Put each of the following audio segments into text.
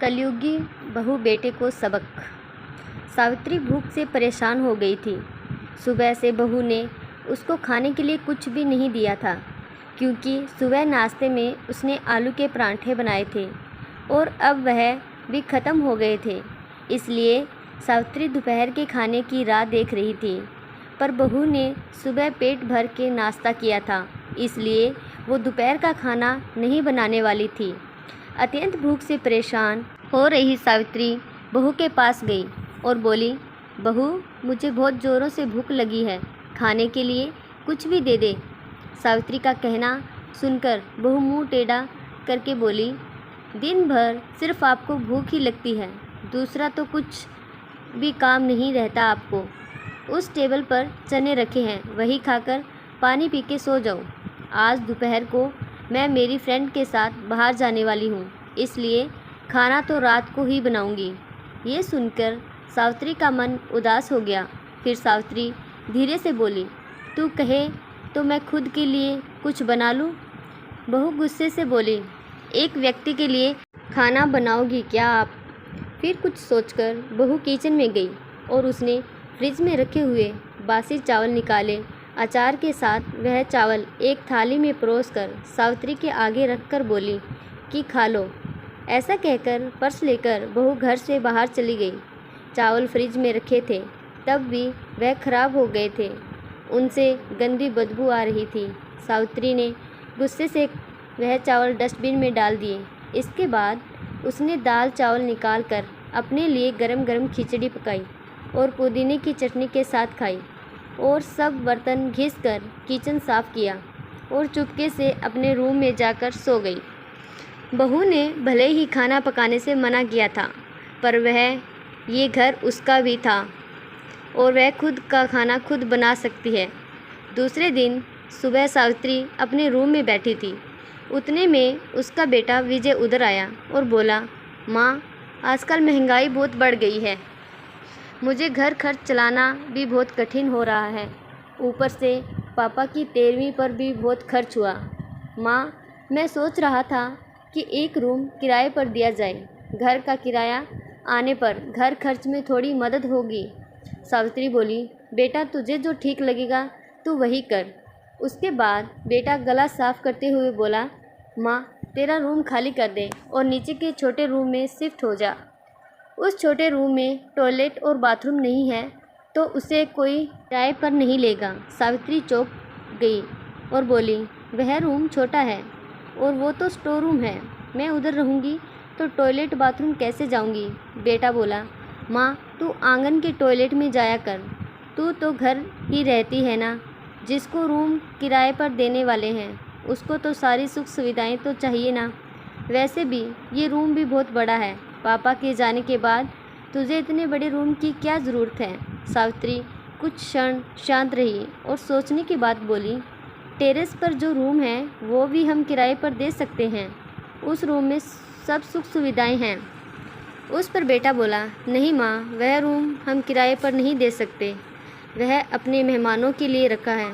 कलयुगी बहू बेटे को सबक। सावित्री भूख से परेशान हो गई थी। सुबह से बहू ने उसको खाने के लिए कुछ भी नहीं दिया था, क्योंकि सुबह नाश्ते में उसने आलू के पराठे बनाए थे और अब वह भी ख़त्म हो गए थे। इसलिए सावित्री दोपहर के खाने की राह देख रही थी, पर बहू ने सुबह पेट भर के नाश्ता किया था, इसलिए वो दोपहर का खाना नहीं बनाने वाली थी। अत्यंत भूख से परेशान हो रही सावित्री बहू के पास गई और बोली, बहू, मुझे बहुत ज़ोरों से भूख लगी है, खाने के लिए कुछ भी दे दे। सावित्री का कहना सुनकर बहू मुंह टेढ़ा करके बोली, दिन भर सिर्फ आपको भूख ही लगती है, दूसरा तो कुछ भी काम नहीं रहता आपको। उस टेबल पर चने रखे हैं, वही खाकर पानी पी के सो जाओ। आज दोपहर को मैं मेरी फ्रेंड के साथ बाहर जाने वाली हूँ, इसलिए खाना तो रात को ही बनाऊँगी। ये सुनकर सावित्री का मन उदास हो गया। फिर सावित्री धीरे से बोली, तू कहे तो मैं खुद के लिए कुछ बना लूँ। बहू गुस्से से बोली, एक व्यक्ति के लिए खाना बनाओगी क्या आप? फिर कुछ सोचकर बहू किचन में गई और उसने फ्रिज में रखे हुए बासी चावल निकाले। अचार के साथ वह चावल एक थाली में परोसकर सावित्री के आगे रखकर बोली कि खा लो। ऐसा कहकर पर्स लेकर बहू घर से बाहर चली गई। चावल फ्रिज में रखे थे, तब भी वह खराब हो गए थे, उनसे गंदी बदबू आ रही थी। सावित्री ने गुस्से से वह चावल डस्टबिन में डाल दिए। इसके बाद उसने दाल चावल निकाल कर अपने लिए गरम गरम खिचड़ी पकाई और पुदीने की चटनी के साथ खाई और सब बर्तन घिसकर किचन साफ़ किया और चुपके से अपने रूम में जाकर सो गई। बहू ने भले ही खाना पकाने से मना किया था, पर ये घर उसका भी था और वह खुद का खाना खुद बना सकती है। दूसरे दिन सुबह सावित्री अपने रूम में बैठी थी। उतने में उसका बेटा विजय उधर आया और बोला, माँ, आजकल महंगाई बहुत बढ़ गई है, मुझे घर खर्च चलाना भी बहुत कठिन हो रहा है। ऊपर से पापा की 13वीं पर भी बहुत खर्च हुआ। माँ, मैं सोच रहा था कि एक रूम किराए पर दिया जाए, घर का किराया आने पर घर खर्च में थोड़ी मदद होगी। सावित्री बोली, बेटा, तुझे जो ठीक लगेगा तू वही कर। उसके बाद बेटा गला साफ करते हुए बोला, माँ, तेरा रूम खाली कर दे और नीचे के छोटे रूम में शिफ्ट हो जा। उस छोटे रूम में टॉयलेट और बाथरूम नहीं है तो उसे कोई किराए पर नहीं लेगा। सावित्री चौंक गई और बोली, वह रूम छोटा है और वो तो स्टोर रूम है, मैं उधर रहूँगी तो टॉयलेट बाथरूम कैसे जाऊँगी? बेटा बोला, माँ, तू आंगन के टॉयलेट में जाया कर, तू तो घर ही रहती है ना। जिसको रूम किराए पर देने वाले हैं उसको तो सारी सुख सुविधाएं तो चाहिए ना। वैसे भी ये रूम भी बहुत बड़ा है, पापा के जाने के बाद तुझे इतने बड़े रूम की क्या ज़रूरत है? सावित्री कुछ क्षण शांत रही और सोचने के बाद बोली, टेरेस पर जो रूम है वो भी हम किराए पर दे सकते हैं, उस रूम में सब सुख सुविधाएं हैं। उस पर बेटा बोला, नहीं माँ, वह रूम हम किराए पर नहीं दे सकते, वह अपने मेहमानों के लिए रखा है।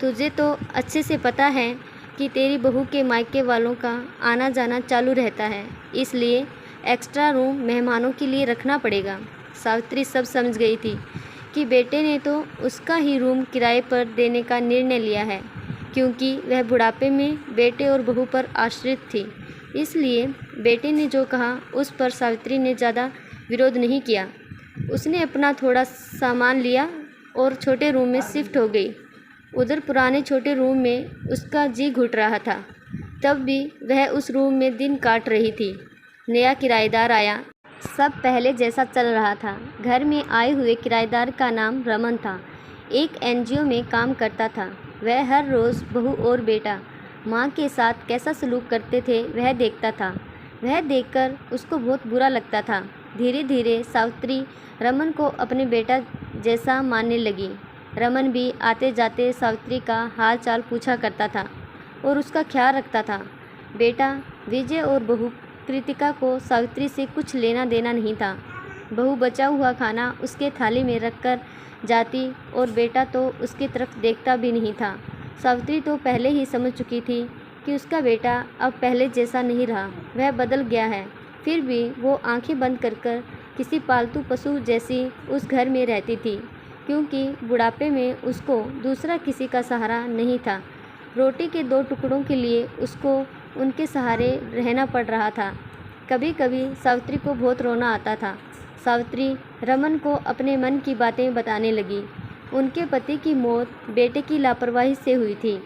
तुझे तो अच्छे से पता है कि तेरी बहू के मायके वालों का आना जाना चालू रहता है, इसलिए एक्स्ट्रा रूम मेहमानों के लिए रखना पड़ेगा। सावित्री सब समझ गई थी कि बेटे ने तो उसका ही रूम किराए पर देने का निर्णय लिया है, क्योंकि वह बुढ़ापे में बेटे और बहू पर आश्रित थी। इसलिए बेटे ने जो कहा उस पर सावित्री ने ज़्यादा विरोध नहीं किया। उसने अपना थोड़ा सामान लिया और छोटे रूम में शिफ्ट हो गई। उधर पुराने छोटे रूम में उसका जी घुट रहा था, तब भी वह उस रूम में दिन काट रही थी। नया किराएदार आया, सब पहले जैसा चल रहा था। घर में आए हुए किराएदार का नाम रमन था, एक एनजीओ में काम करता था। वह हर रोज़ बहू और बेटा माँ के साथ कैसा सलूक करते थे वह देखता था। वह देखकर उसको बहुत बुरा लगता था। धीरे धीरे सावित्री रमन को अपने बेटा जैसा मानने लगी। रमन भी आते जाते सावित्री का हाल चाल पूछा करता था और उसका ख्याल रखता था। बेटा विजय और बहू कृतिका को सावित्री से कुछ लेना देना नहीं था। बहू बचा हुआ खाना उसके थाली में रखकर जाती और बेटा तो उसकी तरफ देखता भी नहीं था। सावित्री तो पहले ही समझ चुकी थी कि उसका बेटा अब पहले जैसा नहीं रहा, वह बदल गया है। फिर भी वो आंखें बंद कर कर किसी पालतू पशु जैसी उस घर में रहती थी, क्योंकि बुढ़ापे में उसको दूसरा किसी का सहारा नहीं था। रोटी के 2 टुकड़ों के लिए उसको उनके सहारे रहना पड़ रहा था। कभी कभी सावित्री को बहुत रोना आता था। सावित्री रमन को अपने मन की बातें बताने लगी। उनके पति की मौत बेटे की लापरवाही से हुई थी,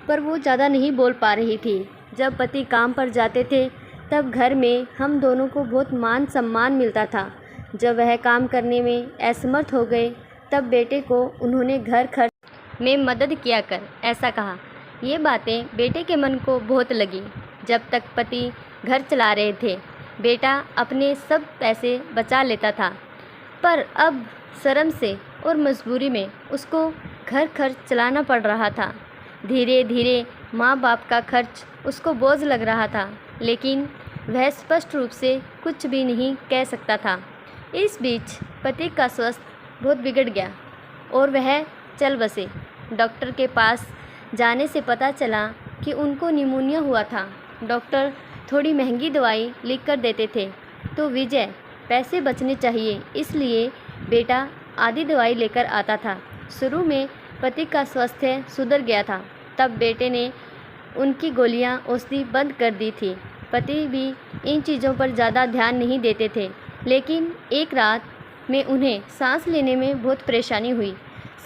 पर वो ज़्यादा नहीं बोल पा रही थी। जब पति काम पर जाते थे तब घर में हम दोनों को बहुत मान सम्मान मिलता था। जब वह काम करने में असमर्थ हो गए तब बेटे को उन्होंने घर खर्च में मदद किया कर ऐसा कहा। ये बातें बेटे के मन को बहुत लगी। जब तक पति घर चला रहे थे बेटा अपने सब पैसे बचा लेता था, पर अब शर्म से और मजबूरी में उसको घर खर्च चलाना पड़ रहा था। धीरे धीरे माँ बाप का खर्च उसको बोझ लग रहा था, लेकिन वह स्पष्ट रूप से कुछ भी नहीं कह सकता था। इस बीच पति का स्वास्थ्य बहुत बिगड़ गया और वह चल बसे। डॉक्टर के पास जाने से पता चला कि उनको निमोनिया हुआ था। डॉक्टर थोड़ी महंगी दवाई लिख कर देते थे, तो विजय पैसे बचने चाहिए इसलिए बेटा आधी दवाई लेकर आता था। शुरू में पति का स्वास्थ्य सुधर गया था, तब बेटे ने उनकी गोलियां औषधि बंद कर दी थी। पति भी इन चीज़ों पर ज़्यादा ध्यान नहीं देते थे, लेकिन एक रात में उन्हें सांस लेने में बहुत परेशानी हुई।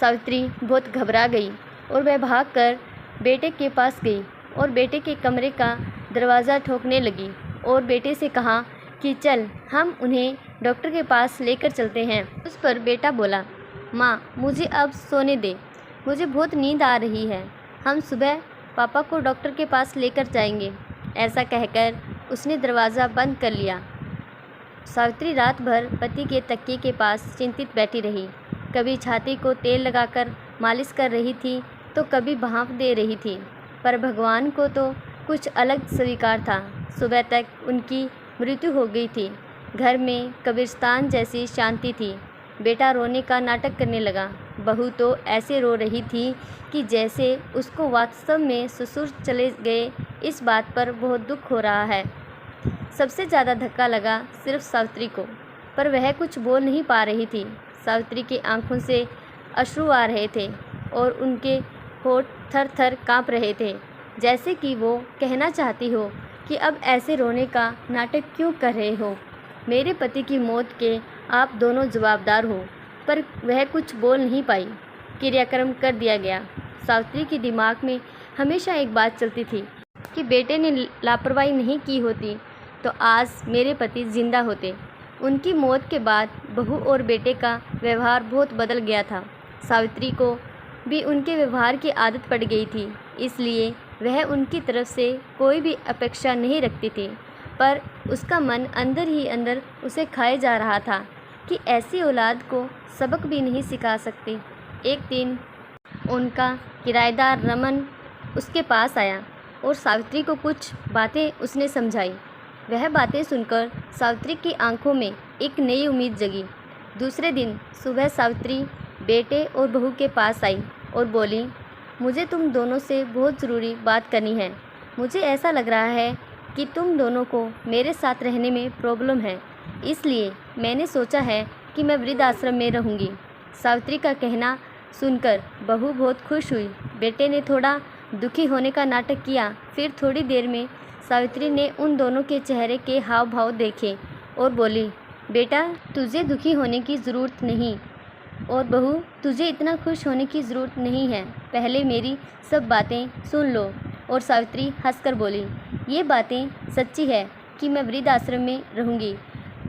सावित्री बहुत घबरा गई और वह भागकर बेटे के पास गई और बेटे के कमरे का दरवाज़ा ठोकने लगी और बेटे से कहा कि चल हम उन्हें डॉक्टर के पास लेकर चलते हैं। उस पर बेटा बोला, माँ मुझे अब सोने दे, मुझे बहुत नींद आ रही है, हम सुबह पापा को डॉक्टर के पास लेकर जाएंगे। ऐसा कहकर उसने दरवाज़ा बंद कर लिया। सावित्री रात भर पति के तकिए के पास चिंतित बैठी रही। कभी छाती को तेल लगाकर मालिश कर रही थी तो कभी भाप दे रही थी, पर भगवान को तो कुछ अलग स्वीकार था। सुबह तक उनकी मृत्यु हो गई थी। घर में कब्रिस्तान जैसी शांति थी। बेटा रोने का नाटक करने लगा। बहू तो ऐसे रो रही थी कि जैसे उसको वास्तव में ससुर चले गए इस बात पर बहुत दुख हो रहा है। सबसे ज़्यादा धक्का लगा सिर्फ सावित्री को, पर वह कुछ बोल नहीं पा रही थी। सावित्री की आंखों से अश्रु आ रहे थे और उनके होठ थर थर काँप रहे थे, जैसे कि वो कहना चाहती हो कि अब ऐसे रोने का नाटक क्यों कर रहे हो। मेरे पति की मौत के आप दोनों जवाबदार हो। पर वह कुछ बोल नहीं पाई। क्रियाक्रम कर दिया गया। सावित्री के दिमाग में हमेशा एक बात चलती थी कि बेटे ने लापरवाही नहीं की होती तो आज मेरे पति जिंदा होते। उनकी मौत के बाद बहू और बेटे का व्यवहार बहुत बदल गया था। सावित्री को भी उनके व्यवहार की आदत पड़ गई थी, इसलिए वह उनकी तरफ से कोई भी अपेक्षा नहीं रखती थी, पर उसका मन अंदर ही अंदर उसे खाए जा रहा था कि ऐसी औलाद को सबक भी नहीं सिखा सकती। एक दिन उनका किराएदार रमन उसके पास आया और सावित्री को कुछ बातें उसने समझाई। वह बातें सुनकर सावित्री की आंखों में एक नई उम्मीद जगी। दूसरे दिन सुबह सावित्री बेटे और बहू के पास आई और बोली, मुझे तुम दोनों से बहुत ज़रूरी बात करनी है। मुझे ऐसा लग रहा है कि तुम दोनों को मेरे साथ रहने में प्रॉब्लम है, इसलिए मैंने सोचा है कि मैं वृद्ध आश्रम में रहूँगी। सावित्री का कहना सुनकर बहू बहुत खुश हुई। बेटे ने थोड़ा दुखी होने का नाटक किया। फिर थोड़ी देर में सावित्री ने उन दोनों के चेहरे के हाव भाव देखे और बोली, बेटा तुझे दुखी होने की ज़रूरत नहीं और बहू तुझे इतना खुश होने की ज़रूरत नहीं है। पहले मेरी सब बातें सुन लो। और सावित्री हंसकर बोली, ये बातें सच्ची है कि मैं वृद्ध आश्रम में रहूँगी,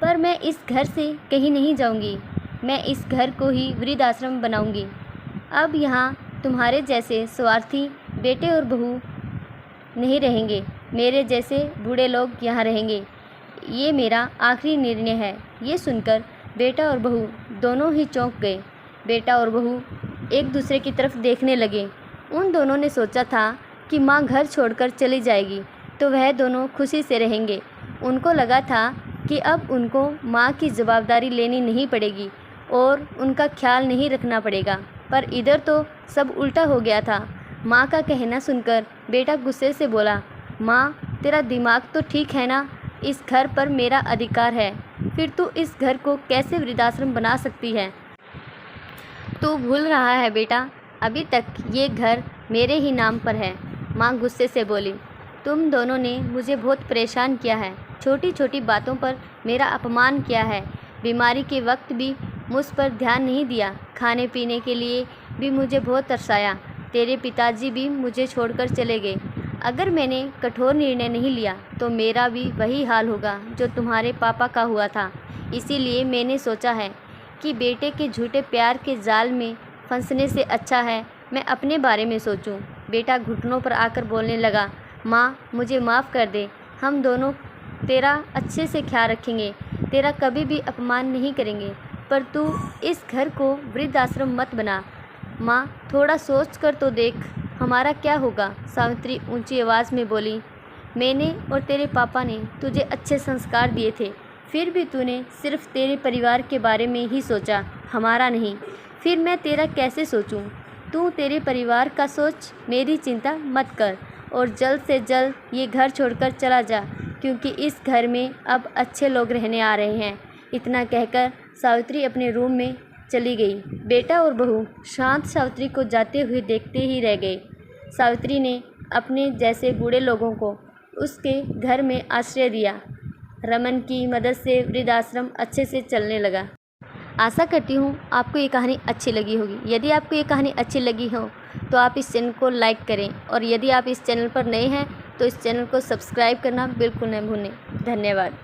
पर मैं इस घर से कहीं नहीं जाऊँगी। मैं इस घर को ही वृद्ध आश्रम बनाऊँगी। अब यहाँ तुम्हारे जैसे स्वार्थी बेटे और बहू नहीं रहेंगे, मेरे जैसे बूढ़े लोग यहाँ रहेंगे। ये मेरा आखिरी निर्णय है। ये सुनकर बेटा और बहू दोनों ही चौंक गए। बेटा और बहू एक दूसरे की तरफ देखने लगे। उन दोनों ने सोचा था कि माँ घर छोड़कर चली जाएगी तो वह दोनों खुशी से रहेंगे। उनको लगा था कि अब उनको माँ की ज़िम्मेदारी लेनी नहीं पड़ेगी और उनका ख्याल नहीं रखना पड़ेगा, पर इधर तो सब उल्टा हो गया था। माँ का कहना सुनकर बेटा गुस्से से बोला, माँ तेरा दिमाग तो ठीक है ना, इस घर पर मेरा अधिकार है, फिर तू इस घर को कैसे वृद्धाश्रम बना सकती है? तू भूल रहा है बेटा, अभी तक ये घर मेरे ही नाम पर है। माँ गुस्से से बोली, तुम दोनों ने मुझे बहुत परेशान किया है, छोटी छोटी बातों पर मेरा अपमान किया है, बीमारी के वक्त भी मुझ पर ध्यान नहीं दिया, खाने पीने के लिए भी मुझे बहुत तरसाया। तेरे पिताजी भी मुझे छोड़कर चले गए। अगर मैंने कठोर निर्णय नहीं लिया तो मेरा भी वही हाल होगा जो तुम्हारे पापा का हुआ था। इसीलिए मैंने सोचा है कि बेटे के झूठे प्यार के जाल में फंसने से अच्छा है मैं अपने बारे में सोचूं। बेटा घुटनों पर आकर बोलने लगा, माँ मुझे माफ़ कर दे, हम दोनों तेरा अच्छे से ख्याल रखेंगे, तेरा कभी भी अपमान नहीं करेंगे, पर तू इस घर को वृद्धाश्रम मत बना। माँ थोड़ा सोच कर तो देख, हमारा क्या होगा? सावित्री ऊंची आवाज़ में बोली, मैंने और तेरे पापा ने तुझे अच्छे संस्कार दिए थे, फिर भी तूने सिर्फ तेरे परिवार के बारे में ही सोचा, हमारा नहीं। फिर मैं तेरा कैसे सोचूं? तू तेरे परिवार का सोच, मेरी चिंता मत कर और जल्द से जल्द ये घर छोड़कर चला जा, क्योंकि इस घर में अब अच्छे लोग रहने आ रहे हैं। इतना कहकर सावित्री अपने रूम में चली गई। बेटा और बहू शांत सावित्री को जाते हुए देखते ही रह गए। सावित्री ने अपने जैसे बूढ़े लोगों को उसके घर में आश्रय दिया। रमन की मदद से वृद्धाश्रम अच्छे से चलने लगा। आशा करती हूँ आपको ये कहानी अच्छी लगी होगी। यदि आपको ये कहानी अच्छी लगी हो तो आप इस चैनल को लाइक करें, और यदि आप इस चैनल पर नए हैं तो इस चैनल को सब्सक्राइब करना बिल्कुल न भूलें। धन्यवाद।